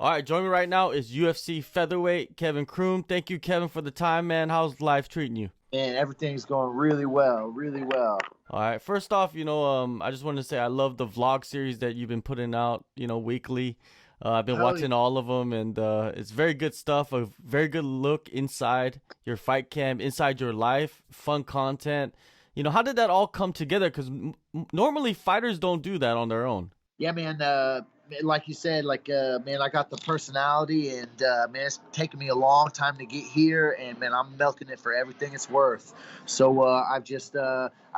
All right, joining me right now is UFC featherweight Kevin Croom. Thank you, Kevin, for the time, man. How's life treating you? And everything's going really well, really well. All right, first off, I just wanted to say I love the vlog series that you've been putting out, weekly. I've been Hell yeah. watching all of them, and it's very good stuff. A very good look inside your fight camp, inside your life, fun content. How did that all come together? Because normally fighters don't do that on their own. Yeah, man. Like you said, man, I got the personality, and man, it's taken me a long time to get here, and man, I'm milking it for everything it's worth. So I've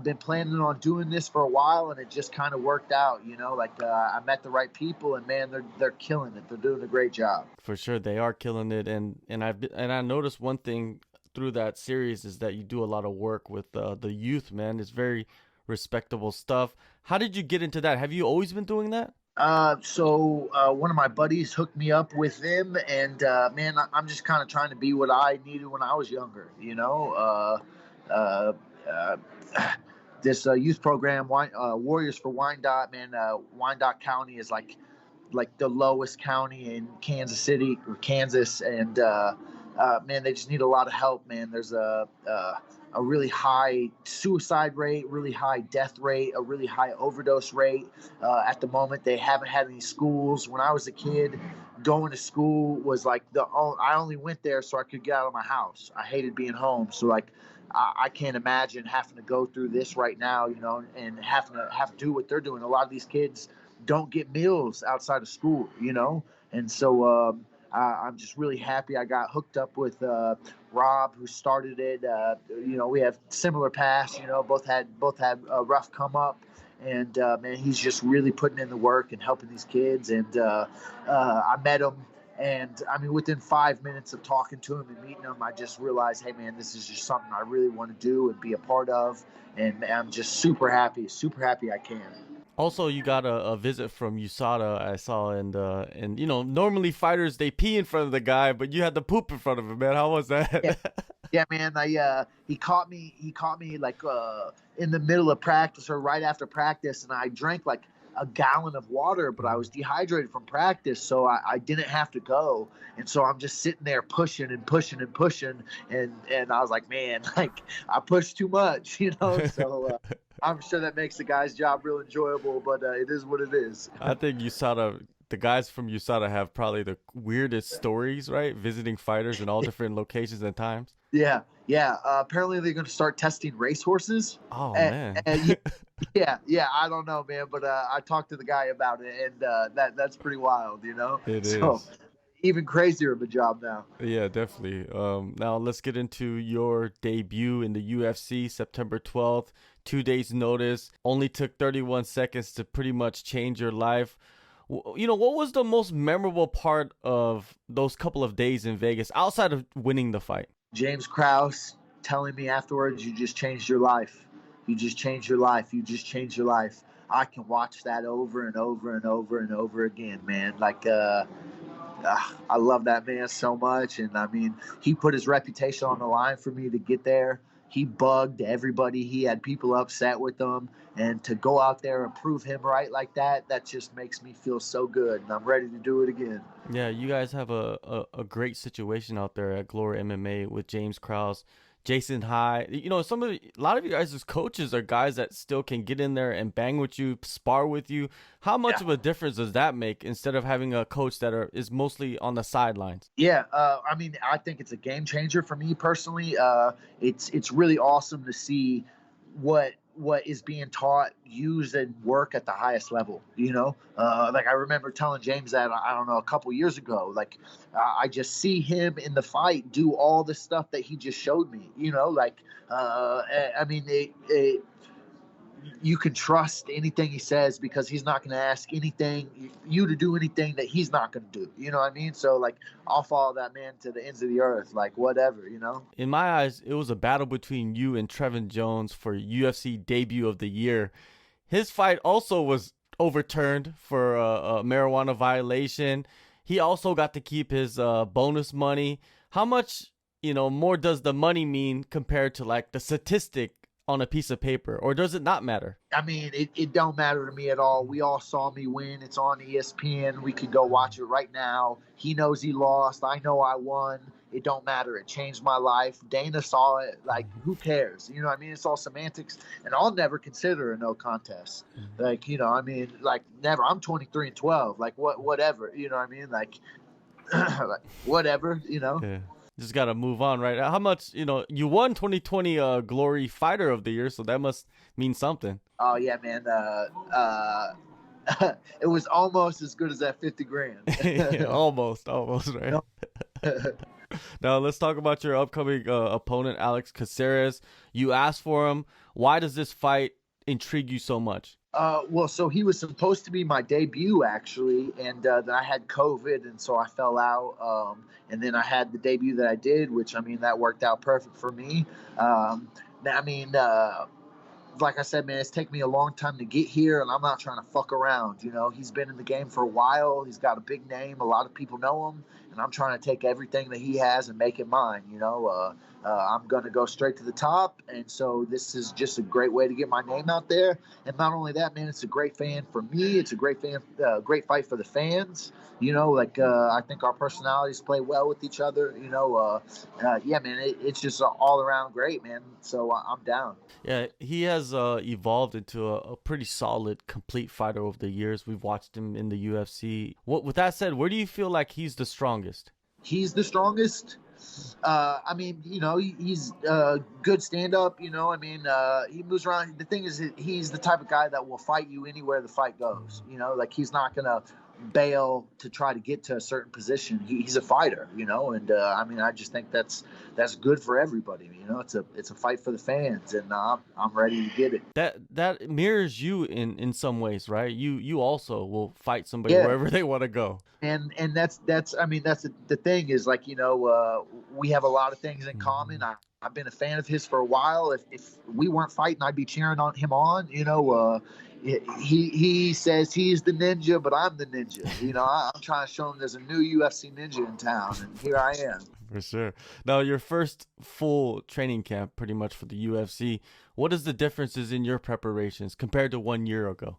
been planning on doing this for a while, and it just kind of worked out. I met the right people, and man, they're killing it. They're doing a great job. For sure, they are killing it, and I noticed one thing through that series is that you do a lot of work with the youth, man. It's very respectable stuff. How did you get into that? Have you always been doing that? One of my buddies hooked me up with them, and man, I'm just kind of trying to be what I needed when I was younger. Uh, this youth program, Warriors for Wyandotte, man. Wyandotte County is like the lowest county in Kansas City or Kansas, and man, they just need a lot of help, man. There's a really high suicide rate, really high death rate, a really high overdose rate. At the moment, they haven't had any schools. When I was a kid, going to school was like I only went there so I could get out of my house. I hated being home, so I can't imagine having to go through this right now, and having to do what they're doing. A lot of these kids don't get meals outside of school, and so I'm just really happy I got hooked up with Rob, who started it. We have similar paths. Both had a rough come up, and man, he's just really putting in the work and helping these kids. And I met him, and I mean, within 5 minutes of talking to him and meeting him, I just realized, hey, man, this is just something I really want to do and be a part of. And I'm just super happy I can. Also, you got a visit from USADA, I saw, and normally fighters they pee in front of the guy, but you had to poop in front of him, man. How was Yeah, that? yeah, man. He caught me like in the middle of practice or right after practice, and I drank like a gallon of water, but I was dehydrated from practice, so I didn't have to go. And so I'm just sitting there pushing and pushing and pushing, and I was like, man, like I pushed too much. So I'm sure that makes the guy's job real enjoyable, but it is what it is. I think USADA, the guys from USADA have probably the weirdest stories, right? Visiting fighters in all different locations and times. Yeah, yeah. Apparently they're going to start testing racehorses. Oh And, man, and yeah. I don't know, man, but I talked to the guy about it, and that's pretty wild. it So is. even crazier of a job now. Yeah, definitely. Now let's get into your debut in the UFC, September 12th. 2 days notice. Only took 31 seconds to pretty much change your life. What was the most memorable part of those couple of days in Vegas outside of winning the fight? James Krause telling me afterwards, you just changed your life. You just changed your life. You just changed your life. I can watch that over and over and over and over again, man. I love that man so much. And I mean, he put his reputation on the line for me to get there. He bugged everybody. He had people upset with him. And to go out there and prove him right like that just makes me feel so good. And I'm ready to do it again. Yeah, you guys have a great situation out there at Glory MMA with James Krause, Jason High. A lot of you guys as coaches are guys that still can get in there and bang with you, spar with you. How much Yeah. of a difference does that make instead of having a coach that is mostly on the sidelines? Yeah, I mean, I think it's a game changer for me personally. It's really awesome to see what is being taught, used, and work at the highest level. Like I remember telling James that I don't know a couple years ago. Like I just see him in the fight do all the stuff that he just showed me. I mean, you can trust anything he says because he's not going to ask you to do anything that he's not going to do. You know what I mean? So like, I'll follow that man to the ends of the earth, like whatever. In my eyes, it was a battle between you and Trevin Jones for UFC debut of the year. His fight also was overturned for a marijuana violation. He also got to keep his bonus money. How much, more does the money mean compared to like the statistic on a piece of paper, or does it not matter? I mean, it don't matter to me at all. We all saw me win. It's on ESPN. We could go watch it right now. He knows he lost. I know I won. It don't matter. It changed my life. Dana saw it. Like, who cares? You know what I mean? It's all semantics. And I'll never consider a no contest. Like, you know, I mean, like, never. I'm 23-12. Like, whatever. You know what I mean? Like, like whatever, you know? Yeah. Just got to move on, right? How much, you won 2020 Glory Fighter of the Year, so that must mean something. Oh, yeah, man. It was almost as good as that 50 grand. Yeah, almost, right? Now, let's talk about your upcoming opponent, Alex Caceres. You asked for him. Why does this fight intrigue you so much? Well, so he was supposed to be my debut, actually, and then I had COVID, and so I fell out. And then I had the debut that I did, which, I mean, that worked out perfect for me. Like I said, man, it's taken me a long time to get here, and I'm not trying to fuck around. You know, he's been in the game for a while. He's got a big name. A lot of people know him, and I'm trying to take everything that he has and make it mine. You know, I'm going to go straight to the top, and so this is just a great way to get my name out there. And not only that, man, it's a great fan for me. It's a great great fight for the fans. You know, like I think our personalities play well with each other. You know, yeah, man, it's just all around great, man. So I'm down. Yeah, he has evolved into a pretty solid, complete fighter over the years. We've watched him in the UFC. With that said, where do you feel like he's the strongest? He's the strongest. I mean, you know, he's good stand-up. You know, I mean, he moves around. The thing is, he's the type of guy that will fight you anywhere the fight goes. You know, like he's not gonna bail to try to get to a certain position. He's a fighter, you know, and I mean, I just think that's good for everybody. You know, it's a fight for the fans, and I'm ready to get it. That mirrors you in some ways, right? You also will fight somebody wherever they want to go. And that's I mean, that's the thing is, like, you know, we have a lot of things in common. I've been a fan of his for a while. If we weren't fighting, I'd be cheering on him on. You know, he says he's the ninja, but I'm the ninja. You know, I'm trying to show him there's a new UFC ninja in town, and here I am. For sure. Now, your first full training camp, pretty much for the UFC. What is the differences in your preparations compared to 1 year ago?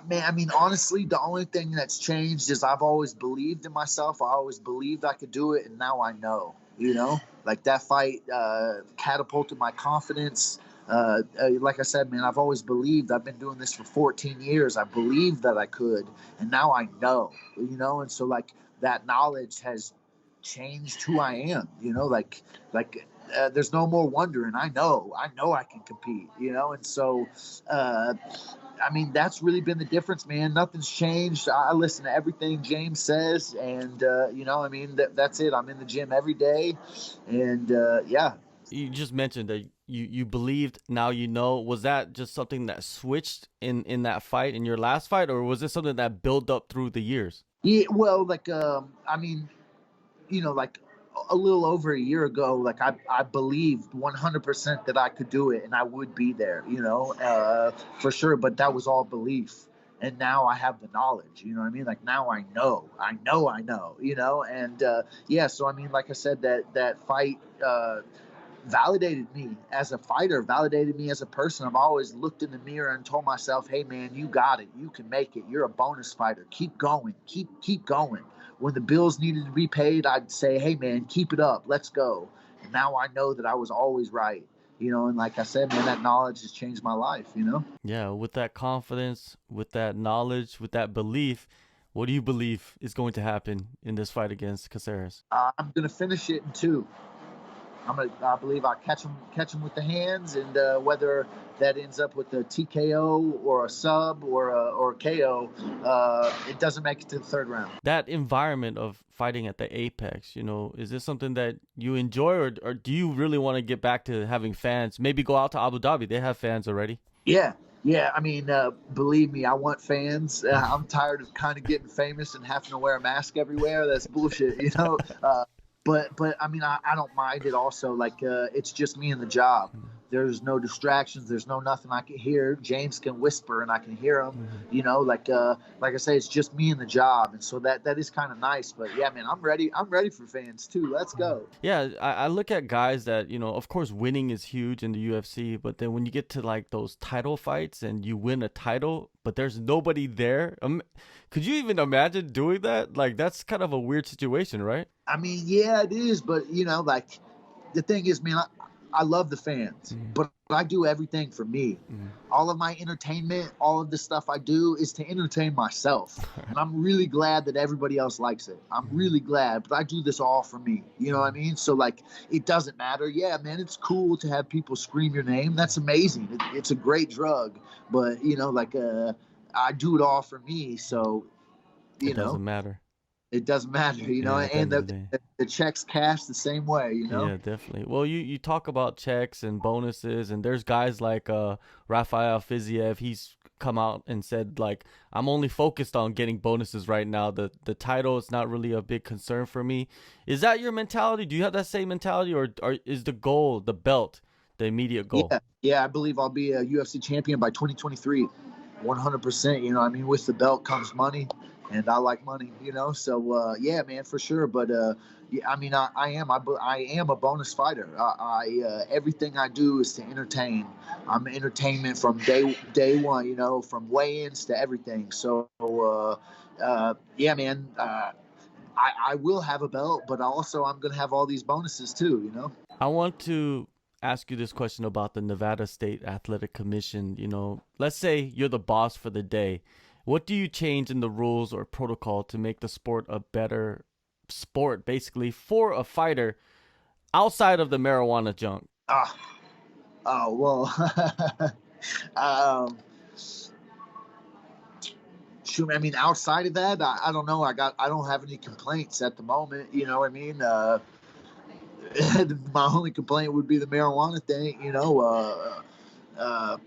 Man, I mean, honestly, the only thing that's changed is I've always believed in myself. I always believed I could do it, and now I know. You know, like that fight catapulted my confidence. Like I said, man, I've always believed. I've been doing this for 14 years. I believed that I could, and now I know. You know, and so like that knowledge has changed who I am. You know, like there's no more wondering. I know I can compete. You know, and so. I mean, that's really been the difference, man. Nothing's changed. I listen to everything James says, and you know, I mean, that's it. I'm in the gym every day, and yeah. You just mentioned that you believed, now you know. Was that just something that switched in that fight, in your last fight, or was it something that built up through the years? Yeah, well, like I mean, you know, like a little over a year ago, like I believed 100% that I could do it and I would be there, you know, for sure. But that was all belief. And now I have the knowledge, you know what I mean? Like now I know, you know, and yeah. So, I mean, like I said, that fight validated me as a fighter, validated me as a person. I've always looked in the mirror and told myself, hey man, you got it. You can make it. You're a bonus fighter. Keep going. Keep going. When the bills needed to be paid, I'd say, hey, man, keep it up. Let's go. And now I know that I was always right. You know, and like I said, man, that knowledge has changed my life, you know? Yeah, with that confidence, with that knowledge, with that belief, what do you believe is going to happen in this fight against Caceres? I'm going to finish it in 2. I believe I'll catch him with the hands, and whether that ends up with a TKO or a sub or a KO, it doesn't make it to the 3rd round. That environment of fighting at the Apex, you know, is this something that you enjoy, or do you really want to get back to having fans? Maybe go out to Abu Dhabi. They have fans already. Yeah. I mean, believe me, I want fans. I'm tired of kind of getting famous and having to wear a mask everywhere. That's bullshit, you know? But I mean, I don't mind it also. Like, it's just me and the job. There's no distractions. There's no nothing I can hear. James can whisper and I can hear him. Mm-hmm. You know, like I say, it's just me and the job, and so that is kind of nice. But yeah, man, I'm ready. I'm ready for fans too. Let's go. Yeah, I look at guys that, you know, of course winning is huge in the UFC, but then when you get to like those title fights and you win a title, but there's nobody there, could you even imagine doing that? Like, that's kind of a weird situation, right? I mean, yeah, it is, but you know, like the thing is, man, I love the fans, but I do everything for me. All of my entertainment, all of the stuff I do is to entertain myself. And I'm really glad that everybody else likes it. I'm really glad, but I do this all for me. You know what I mean? So like, it doesn't matter. Yeah, man, it's cool to have people scream your name. That's amazing. It's a great drug, but you know, like, I do it all for me. So, It doesn't matter. It doesn't matter, you know, and the checks cash the same way, you know? Yeah, definitely. Well, you talk about checks and bonuses, and there's guys like Rafael Fiziev. He's come out and said, like, I'm only focused on getting bonuses right now. The title is not really a big concern for me. Is that your mentality? Do you have that same mentality, or is the goal, the belt, the immediate goal? Yeah, I believe I'll be a UFC champion by 2023. 100%, you know, I mean, with the belt comes money, and I like money, you know, so yeah, man, for sure. But yeah, I mean, I am a bonus fighter. Everything I do is to entertain. I'm entertainment from day one, you know, from weigh-ins to everything. So yeah, man, I will have a belt, but also I'm gonna have all these bonuses too, you know. I want to ask you this question about the Nevada State Athletic Commission. You know, let's say you're the boss for the day. What do you change in the rules or protocol to make the sport a better sport, basically, for a fighter outside of the marijuana junk? Oh well, shoot, I mean, outside of that, I don't know. I don't have any complaints at the moment. You know what I mean? My only complaint would be the marijuana thing. You know, I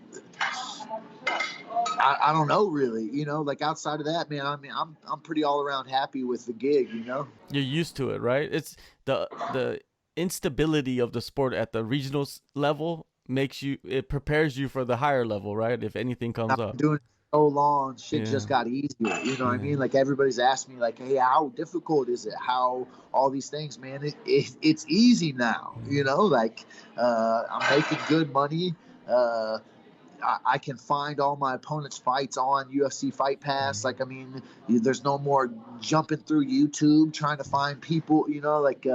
don't know really. You know, like outside of that, man. I mean, I'm pretty all around happy with the gig. You know, you're used to it, right? It's the instability of the sport at the regional level it prepares you for the higher level, right? If anything comes up. Doing so long, shit just got easier. You know what I mean? Like everybody's asked me, like, hey, how difficult is it? How all these things, man? It's easy now. You know, like I'm making good money. I can find all my opponents' fights on UFC Fight Pass. Like, I mean, there's no more jumping through YouTube trying to find people. You know, like.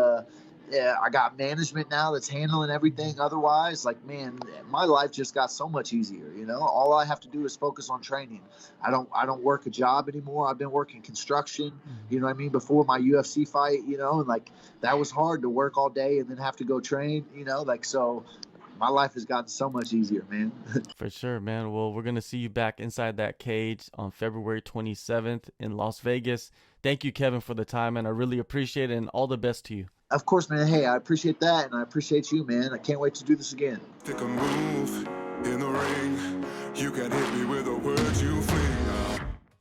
I got management now that's handling everything. Otherwise, like, man, my life just got so much easier. You know, all I have to do is focus on training. I don't work a job anymore. I've been working construction, you know what I mean, before my UFC fight, you know, and like that was hard to work all day and then have to go train, you know, like, so my life has gotten so much easier, man. For sure, man. Well, we're going to see you back inside that cage on February 27th in Las Vegas. Thank you, Kevin, for the time, and I really appreciate it, and all the best to you. Of course, man. Hey, I appreciate that, and I appreciate you, man. I can't wait to do this again. Take a move.